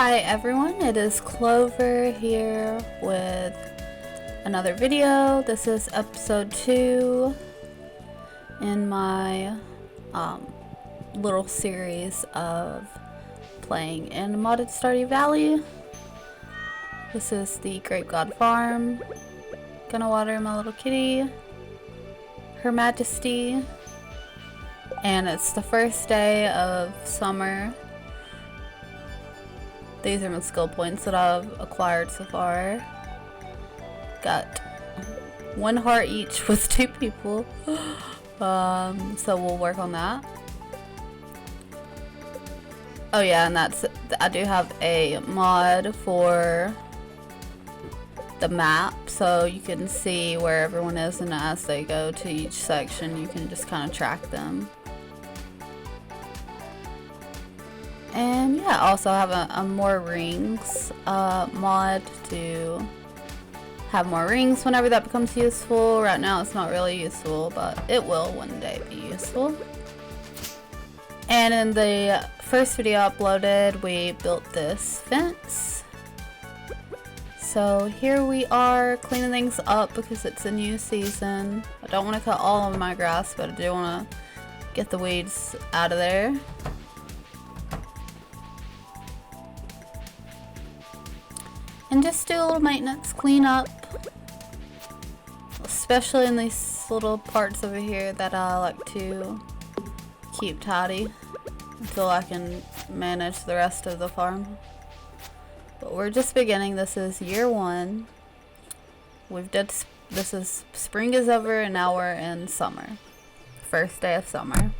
Hi everyone, it is Clover here with another video. This is episode 2 in my little series of playing in modded Stardew Valley. This is the Grape God Farm. Gonna water my little kitty, Her Majesty, and it's the first day of summer. These are my skill points that I've acquired so far. Got 1 heart each with 2 people. So we'll work on that. Oh yeah, and I do have a mod for the map, so you can see where everyone is, and as they go to each section you can just kind of track them. And yeah, also have a more rings mod to have more rings whenever that becomes useful. Right now it's not really useful, but it will one day be useful. And in the first video I uploaded, we built this fence. So here we are cleaning things up because it's a new season. I don't want to cut all of my grass, but I do want to get the weeds out of there. And just do a little maintenance, clean up, especially in these little parts over here that I like to keep tidy until I can manage the rest of the farm. But we're just beginning. This is year 1. Spring is over and now we're in summer. First day of summer.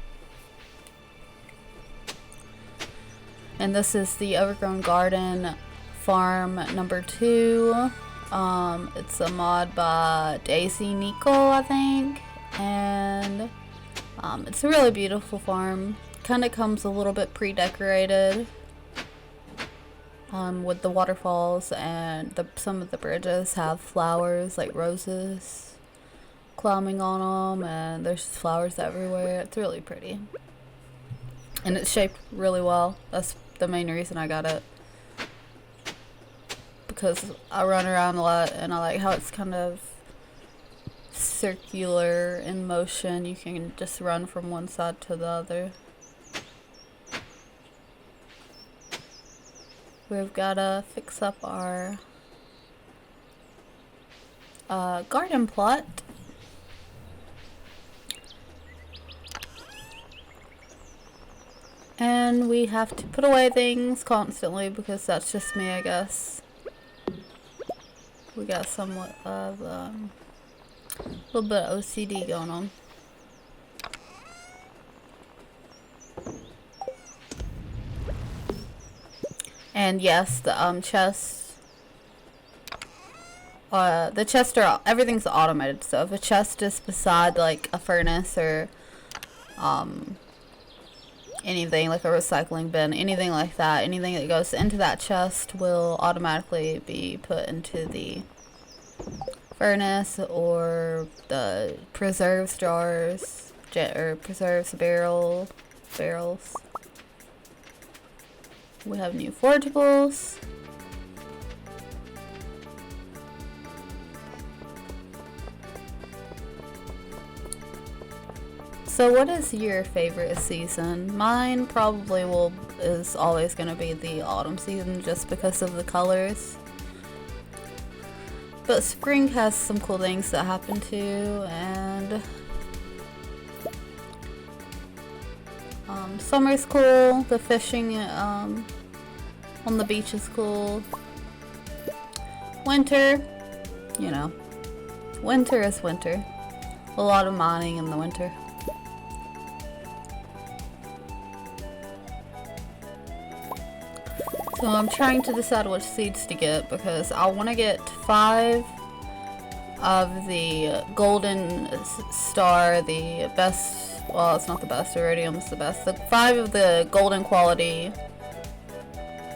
And this is the overgrown garden farm number 2. It's a mod by Daisy Nico, I think, and it's a really beautiful farm. Kind of comes a little bit pre-decorated with the waterfalls, and some of the bridges have flowers like roses climbing on them, and there's flowers everywhere. It's really pretty, and it's shaped really well. That's the main reason I got it, because I run around a lot and I like how it's kind of circular in motion. You can just run from one side to the other. We've got to fix up our garden plot. And we have to put away things constantly because that's just me, I guess. We got somewhat of a little bit of OCD going on. And yes, the chests. The chests are everything's automated. So if a chest is beside like a furnace or anything like a recycling bin, anything like that, anything that goes into that chest will automatically be put into the furnace or the preserves jars, or preserves barrels. We have new forageables. So what is your favorite season? Mine probably is always going to be the autumn season just because of the colors. But spring has some cool things that happen too, and summer's cool. The fishing on the beach is cool. Winter, you know, winter is winter. A lot of mining in the winter. So I'm trying to decide which seeds to get because I want to get 5 of the golden star, the best, well it's not the best, iridium's the best, 5 of the golden quality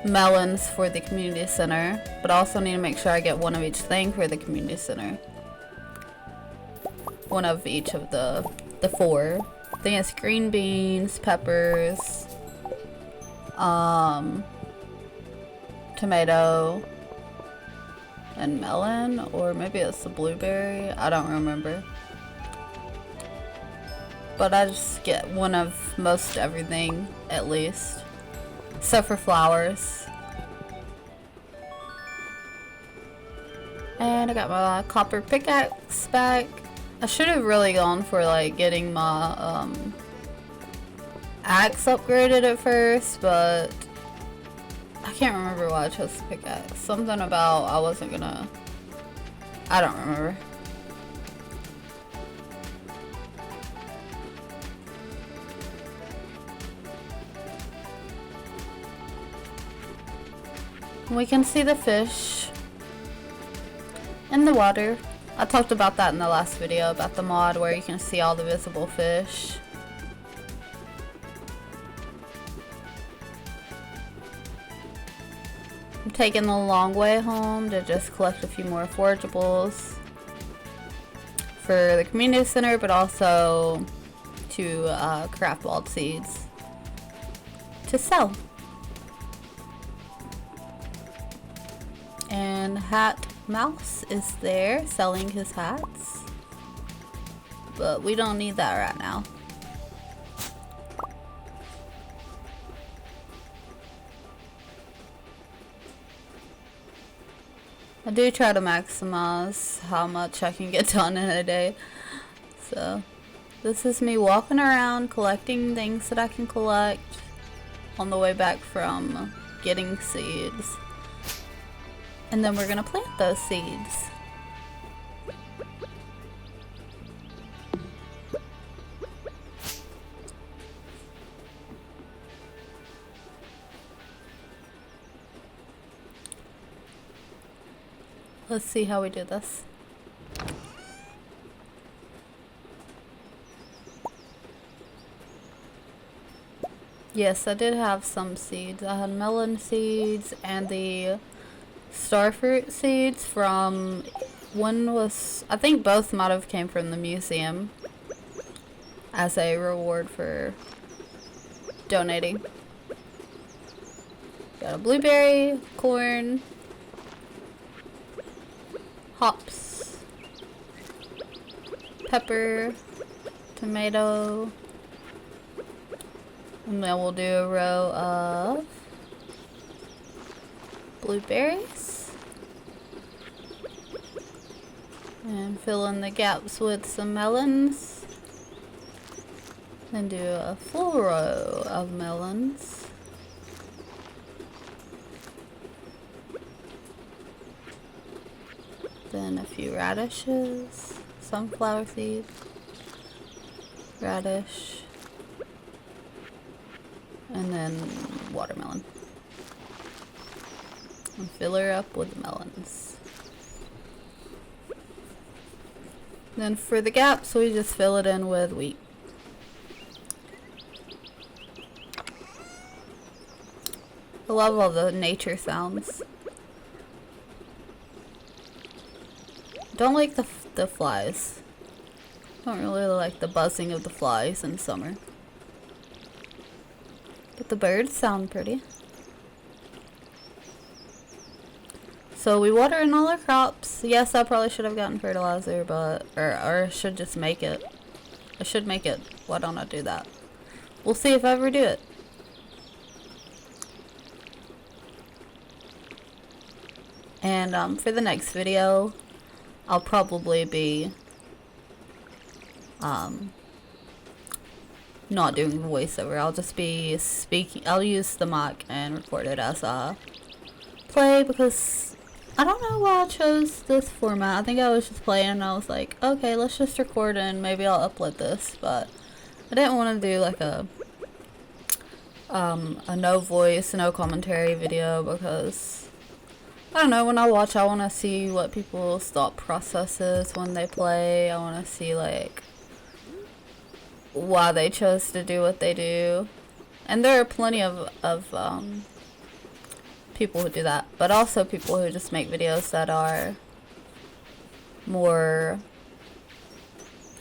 melons for the community center, but I also need to make sure I get 1 of each thing for the community center. 1 of each of the 4. I think it's green beans, peppers, tomato, and melon, or maybe it's the blueberry. I don't remember. But I just get one of most everything, at least. Except for flowers. And I got my copper pickaxe back. I should have really gone for like getting my axe upgraded at first, but I can't remember why I chose the pickaxe. Something about I wasn't gonna... I don't remember. We can see the fish in the water. I talked about that in the last video, about the mod where you can see all the visible fish. I'm taking the long way home to just collect a few more forageables for the community center, but also to craft wild seeds to sell. And Hat Mouse is there selling his hats, but we don't need that right now. I do try to maximize how much I can get done in a day. So this is me walking around collecting things that I can collect on the way back from getting seeds. And then we're gonna plant those seeds. Let's see how we do this. Yes, I did have some seeds. I had melon seeds and the starfruit seeds from... One was... I think both might have came from the museum as a reward for donating. Got a blueberry, corn, hops, pepper, tomato, and then we'll do a row of blueberries and fill in the gaps with some melons, then do a full row of melons. Then a few radishes, sunflower seeds, radish, and then watermelon. And fill her up with melons. Then for the gaps, we just fill it in with wheat. I love all the nature sounds. Don't like the flies. Don't really like the buzzing of the flies in summer. But the birds sound pretty. So we water in all our crops. Yes, I probably should have gotten fertilizer, but or I should just make it. I should make it. Why don't I do that? We'll see if I ever do it. And for the next video, I'll probably be not doing voiceover. I'll just be speaking. I'll use the mic and record it as I play, because I don't know why I chose this format. I think I was just playing and I was like, okay, let's just record and maybe I'll upload this. But I didn't want to do like a no voice, no commentary video, because I don't know, when I watch, I want to see what people's thought process is when they play. I want to see, like, why they chose to do what they do. And there are plenty of people who do that. But also people who just make videos that are more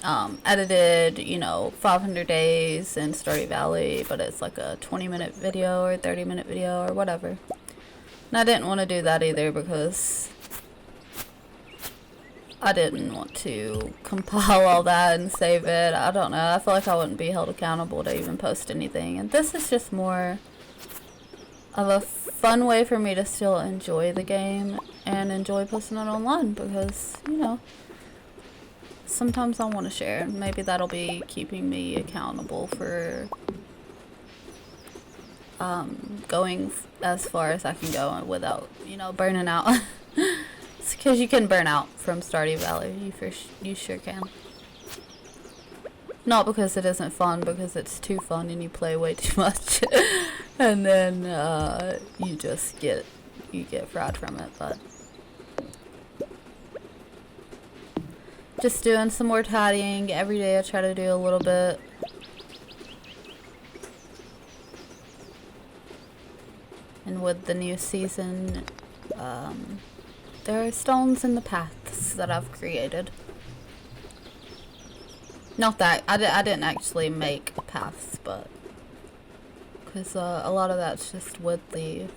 edited, you know, 500 days in Stardew Valley, but it's like a 20-minute video or 30-minute video or whatever. And I didn't want to do that either because I didn't want to compile all that and save it. I don't know. I feel like I wouldn't be held accountable to even post anything. And this is just more of a fun way for me to still enjoy the game and enjoy posting it online because, you know, sometimes I want to share. Maybe that'll be keeping me accountable for going as far as I can go without, you know, burning out. It's because you can burn out from Stardew Valley. You sure can. Not because it isn't fun, because it's too fun and you play way too much. And then you just get fried from it. But just doing some more tidying. Every day I try to do a little bit. And with the new season, there are stones in the paths that I've created. Not that I didn't actually make paths, but because a lot of that's just with the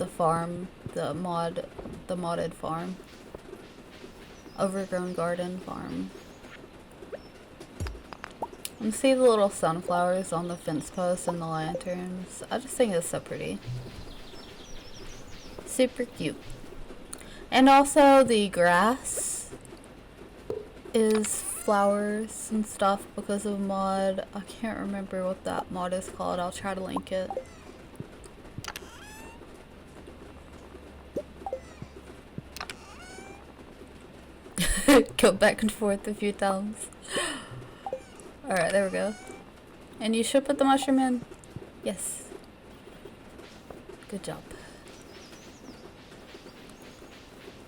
farm, the modded farm, overgrown garden farm. And see the little sunflowers on the fence posts and the lanterns. I just think it's so pretty. Super cute. And also the grass is flowers and stuff because of a mod. I can't remember what that mod is called. I'll try to link it. Go back and forth a few times. Alright, there we go. And you should put the mushroom in. Yes. Good job.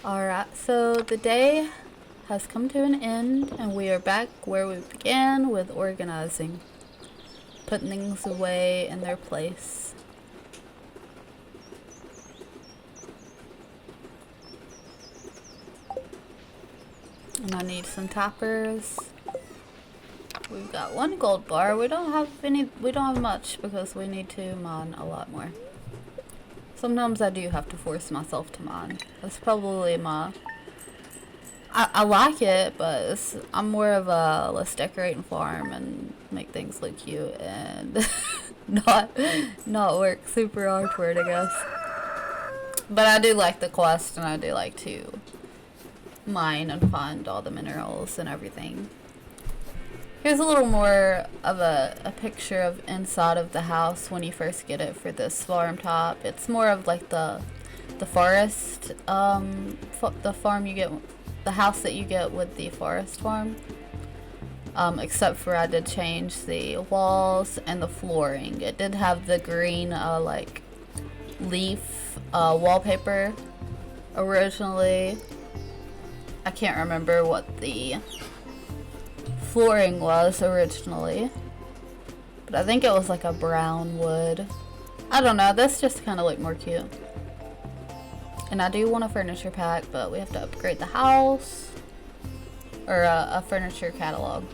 Alright, so the day has come to an end and we are back where we began with organizing. Putting things away in their place. And I need some toppers. We've got one gold bar. We don't have much because we need to mine a lot more. Sometimes I do have to force myself to mine. That's probably my... I like it, but I'm more of a let's decorate and farm and make things look cute and not work super hard for it, I guess. But I do like the quest and I do like to mine and find all the minerals and everything. Here's a little more of a picture of inside of the house when you first get it for this farm top. It's more of like the forest, the farm you get, the house that you get with the forest farm. Except for I did change the walls and the flooring. It did have the green like leaf wallpaper originally. I can't remember what the flooring was originally, but I think it was like a brown wood. I don't know, this just kind of looked more cute. And I do want a furniture pack, but we have to upgrade the house, or a furniture catalog.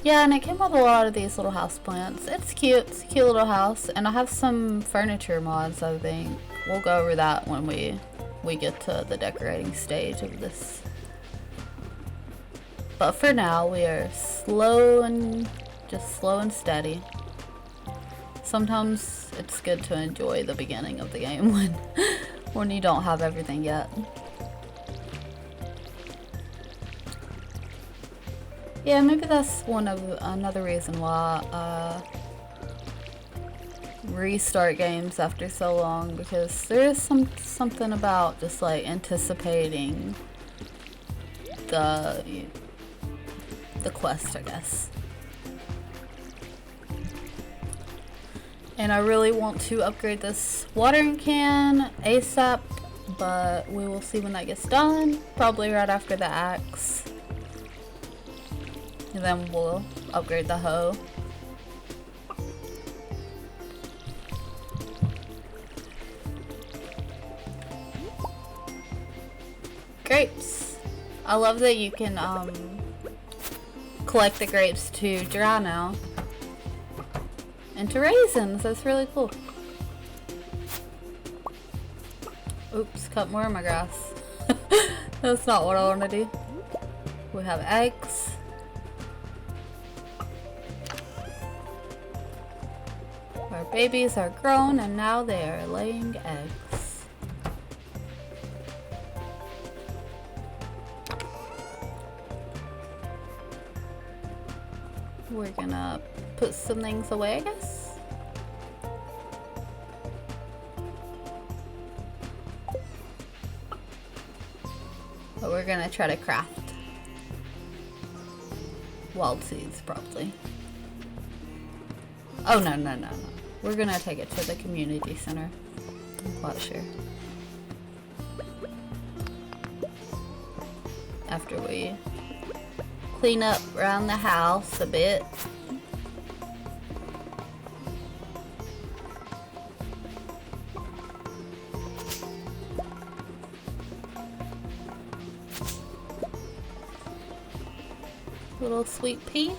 Yeah, and it came with a lot of these little house plants. It's cute. It's a cute little house, and I have some furniture mods. I think we'll go over that when we get to the decorating stage of this. But for now, we are slow and steady. Sometimes it's good to enjoy the beginning of the game when you don't have everything yet. Yeah, maybe that's another reason why I restart games after so long, because there is something about just like anticipating the quest, I guess. And I really want to upgrade this watering can ASAP, but we will see when that gets done. Probably right after the axe. And then we'll upgrade the hoe. Grapes. I love that you can collect the grapes to dry now. Into raisins. That's really cool. Oops, cut more of my grass. That's not what I want to do. We have eggs. Our babies are grown and now they are laying eggs. We're gonna put some things away, I guess. But we're gonna try to craft wild seeds, probably. Oh, no, no, no, no. We're gonna take it to the community center. I'm quite sure. After we clean up around the house a bit. Little sweet pea.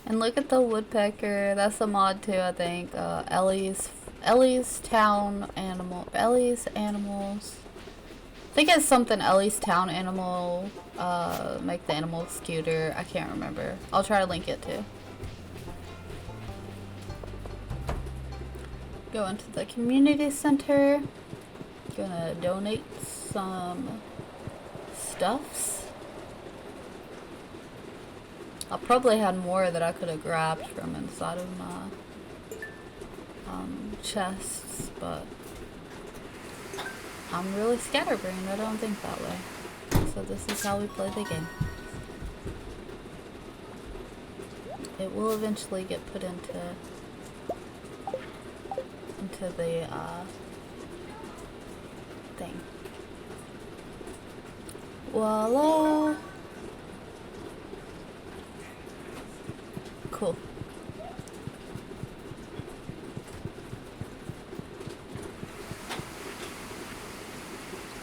And look at the woodpecker. That's a mod too, I think. Ellie's town animal. Ellie's animals. I think it's something Ellie's town animal. Make the animals cuter. I can't remember. I'll try to link it too. Go into the community center. Gonna donate some stuffs. I probably had more that I could have grabbed from inside of my chests, but I'm really scatterbrained. I don't think that way. So this is how we play the game. It will eventually get put into the thing. Voila! Cool.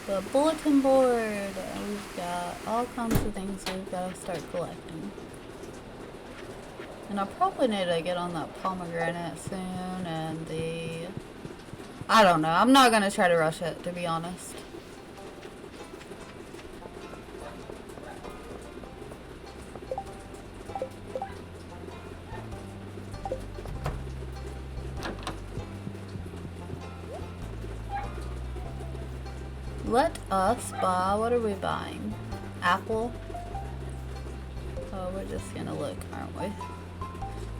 The bulletin board. We've got all kinds of things we've got to start collecting. And I probably need to get on that pomegranate soon and the... I don't know. I'm not going to try to rush it, to be honest. Let us buy... What are we buying? Apple? Oh, we're just going to look, aren't we?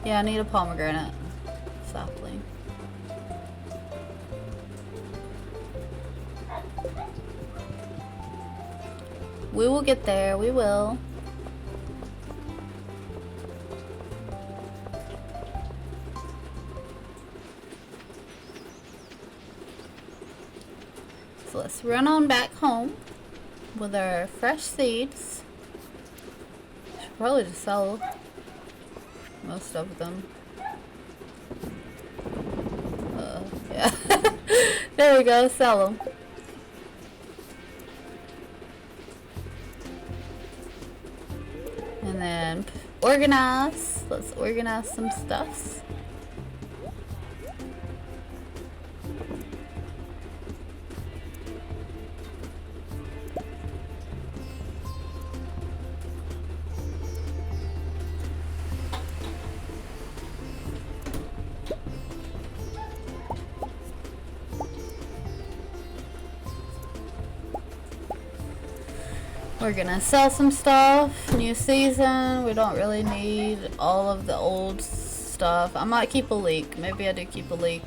Yeah, I need a pomegranate sapling. We will get there, we will. So let's run on back home with our fresh seeds. Should probably just sell most of them. Yeah. There we go, sell them. And then organize. Let's organize some stuffs. We're gonna sell some stuff. New season. We don't really need all of the old stuff. I might keep a leek. Maybe I do keep a leek.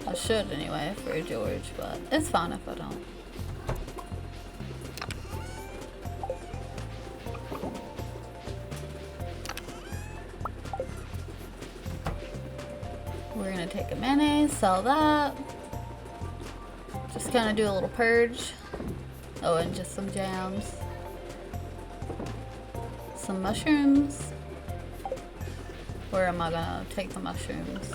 I should anyway for George, but it's fine if I don't. We're gonna take a mayonnaise, sell that. Just kind of do a little purge. Oh, and just some jams. Some mushrooms. Where am I gonna take the mushrooms?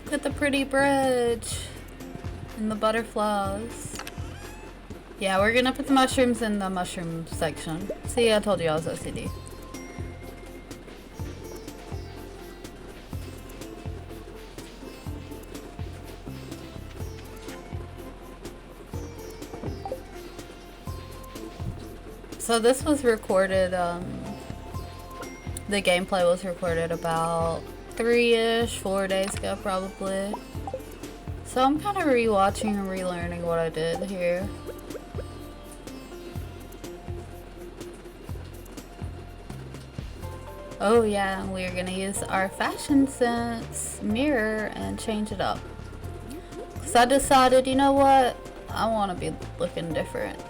Look at the pretty bridge and the butterflies. Yeah, we're gonna put the mushrooms in the mushroom section. See, I told you I was OCD. So this was recorded, the gameplay was recorded about 4 days ago probably. So I'm kind of rewatching and relearning what I did here. Oh yeah, we're gonna use our fashion sense mirror and change it up. Cause I decided, you know what? I want to be looking different.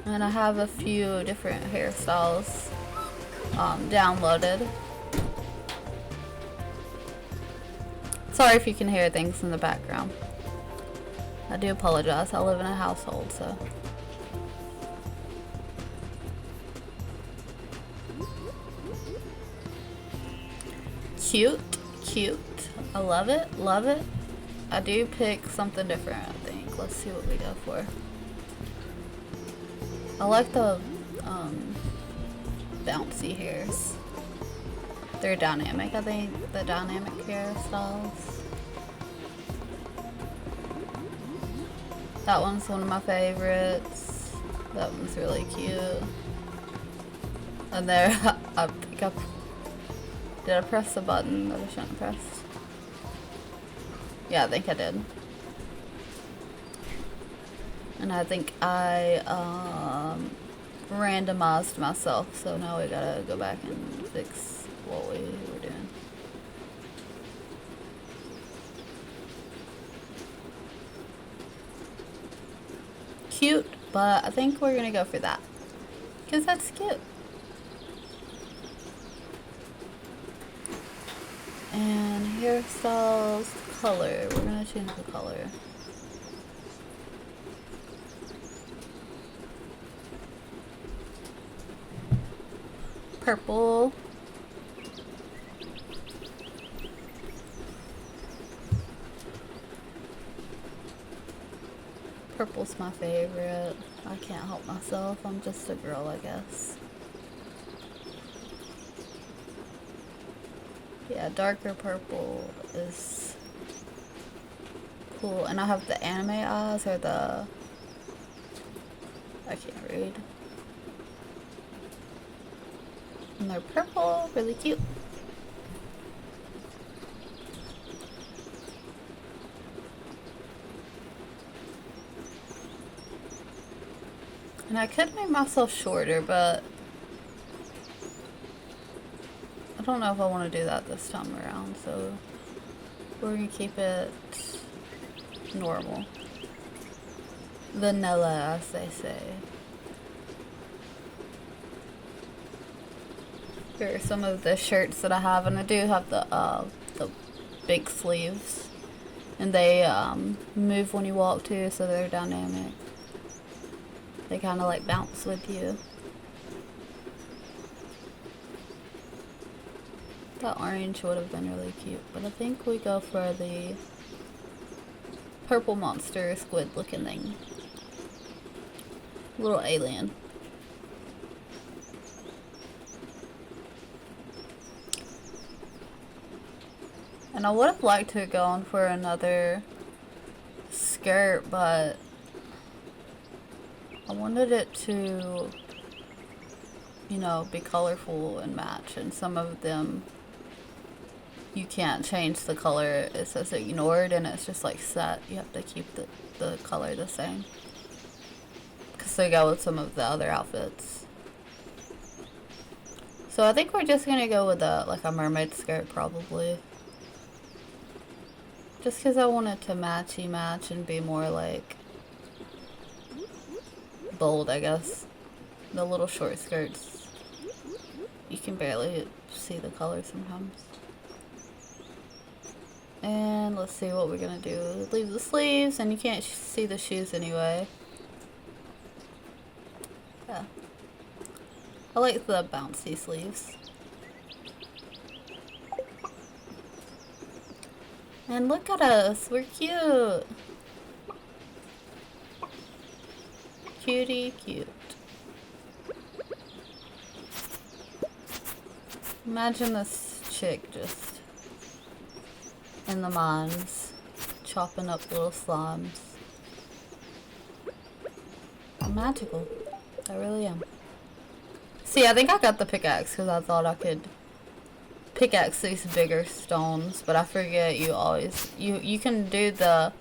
And I have a few different hairstyles downloaded. Sorry if you can hear things in the background. I do apologize. I live in a household, so. Cute, cute. I love it, love it. I do pick something different, I think. Let's see what we go for. I like the bouncy hairs. They're dynamic, I think, the dynamic hairstyles. That one's one of my favorites. That one's really cute. And there, I pick up. Did I press the button that I shouldn't have pressed? Yeah, I think I did. And I think I randomized myself, so now we gotta go back and fix what we were doing. Cute, but I think we're gonna go for that. Because that's cute. And hairstyles, color. We're gonna change the color. Purple. Purple's my favorite. I can't help myself. I'm just a girl, I guess. Yeah, darker purple is cool. And I have the anime eyes, or the... I can't read. And they're purple, really cute. And I could make myself shorter, but I don't know if I want to do that this time around, so we're gonna keep it normal. Vanilla, as they say. Here are some of the shirts that I have, and I do have the big sleeves, and they move when you walk too, so they're dynamic. They kind of like bounce with you. That orange would have been really cute, but I think we go for the purple monster squid looking thing. Little alien. And I would have liked to go on for another skirt, but I wanted it to, you know, be colorful and match, and some of them you can't change the color. It says ignored, and it's just like set. You have to keep the color the same, because they go with some of the other outfits. So I think we're just gonna go with like a mermaid skirt probably. Just because I want it to matchy match and be more like bold, I guess. The little short skirts, you can barely see the color sometimes. And let's see what we're gonna do. Leave the sleeves, and you can't see the shoes anyway. Yeah. I like the bouncy sleeves. And look at us, we're cute. Cutie cute. Imagine this chick just in the mines, chopping up little slimes. I'm magical. I really am. See, I think I got the pickaxe because I thought I could pickaxe these bigger stones, but I forget you can do the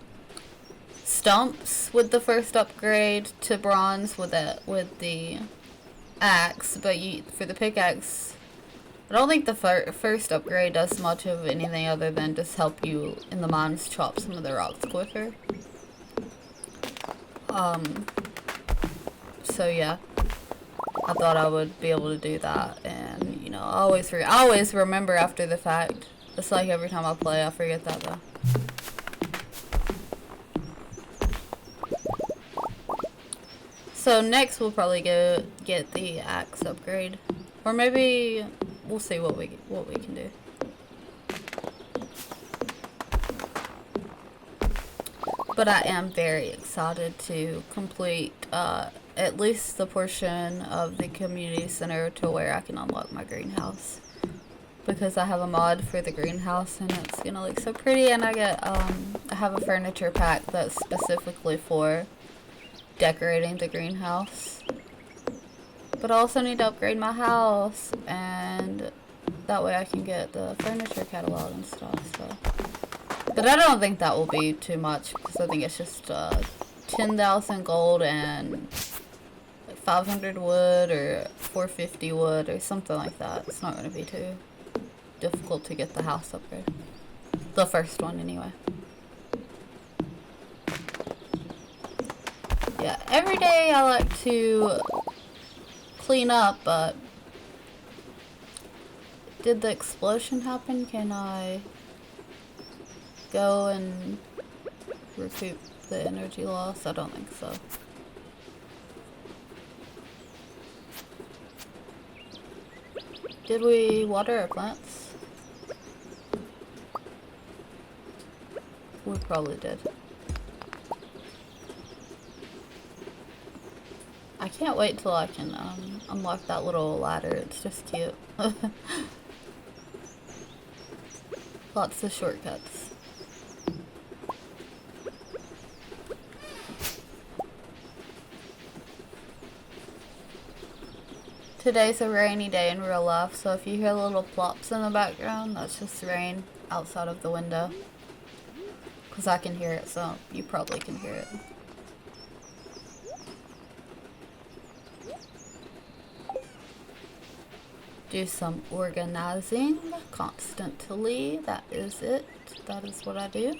stumps with the first upgrade to bronze with the axe, but for the pickaxe, I don't think the first upgrade does much of anything other than just help you in the mines chop some of the rocks quicker. So yeah, I thought I would be able to do that, and you know, I always remember after the fact. It's like every time I play, I forget that though. So next we'll probably go get the axe upgrade, or maybe we'll see what we can do. But I am very excited to complete at least the portion of the community center to where I can unlock my greenhouse, because I have a mod for the greenhouse and it's gonna look so pretty. And I have a furniture pack that's specifically for decorating the greenhouse. But I also need to upgrade my house, and that way I can get the furniture catalog and stuff. So, but I don't think that will be too much, because I think it's just 10,000 gold and like 500 wood or 450 wood or something like that. It's not going to be too difficult to get the house upgrade. The first one anyway. Yeah, every day I like to clean up, but did the explosion happen? Can I go and recoup the energy loss? I don't think so. Did we water our plants? We probably did. I can't wait till I can unlock that little ladder. It's just cute. Lots of shortcuts. Today's a rainy day in real life, so if you hear little plops in the background, that's just rain outside of the window. Because I can hear it, so you probably can hear it. Do some organizing constantly. That is it. That is what I do.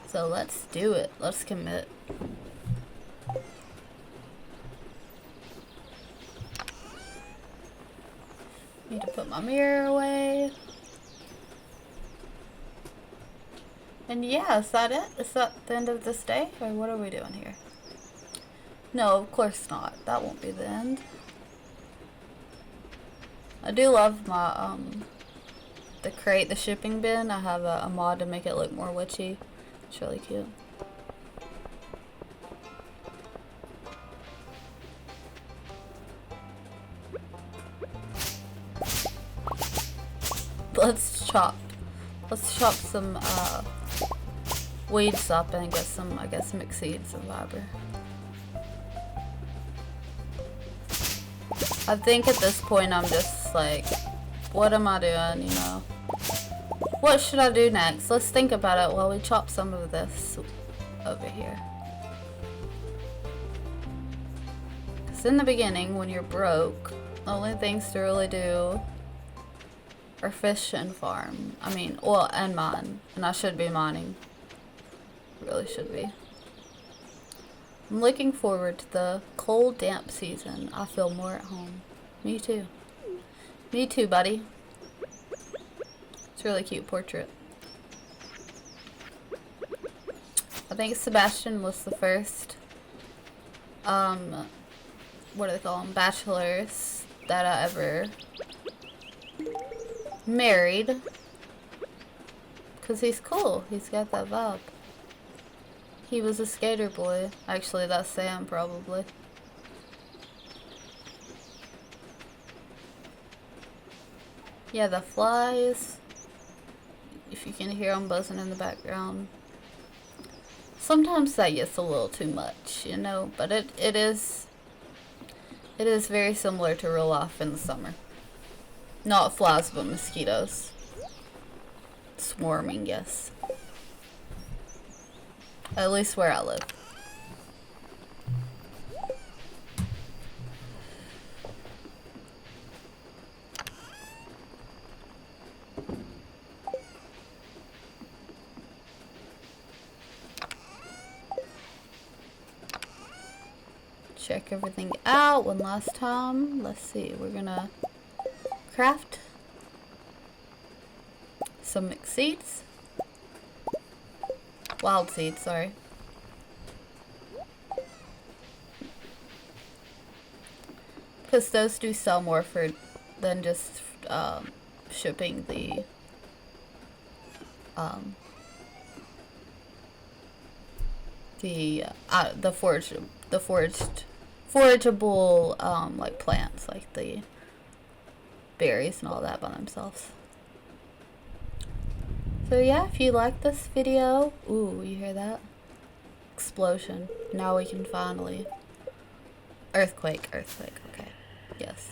So let's do it. Let's commit. Need to put my mirror away. And yeah, is that it? Is that the end of this day? Or what are we doing here? No, of course not. That won't be the end. I do love my, the crate, the shipping bin. I have a mod to make it look more witchy. It's really cute. Let's chop some, weeds up and get some, I guess, mixed seeds of fiber. I think at this point I'm just like, what am I doing, you know? What should I do next? Let's think about it while we chop some of this over here. Because in the beginning, when you're broke, the only things to really do are fish and farm. I mean, well, and mine. And I should be mining. Really should be. I'm looking forward to the cold, damp season. I feel more at home. Me too. Me too, buddy. It's a really cute portrait. I think Sebastian was the first, what do they call them? Bachelors that I ever married. Cause he's cool. He's got that vibe. He was a skater boy. Actually, that's Sam probably. Yeah, the flies. If you can hear them buzzing in the background. Sometimes that gets a little too much, you know, but it is very similar to real life in the summer. Not flies, but mosquitoes. Swarming, yes. At least where I live. Check everything out one last time. Let's see, we're gonna craft some mixed seeds. Wild seeds, sorry. Because those do sell more for than just shipping the forageable like plants, like the berries and all that by themselves. So yeah, if you like this video, ooh, you hear that? Explosion. Now we can finally earthquake, okay. Yes.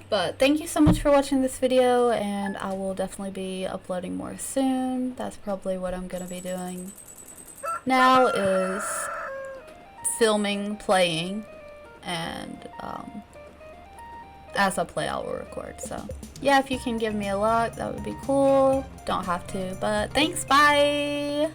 But thank you so much for watching this video, and I will definitely be uploading more soon. That's probably what I'm gonna be doing now, is filming, playing, and as I play I will record. So yeah, if you can give me a like, that would be cool. Don't have to, but thanks, bye!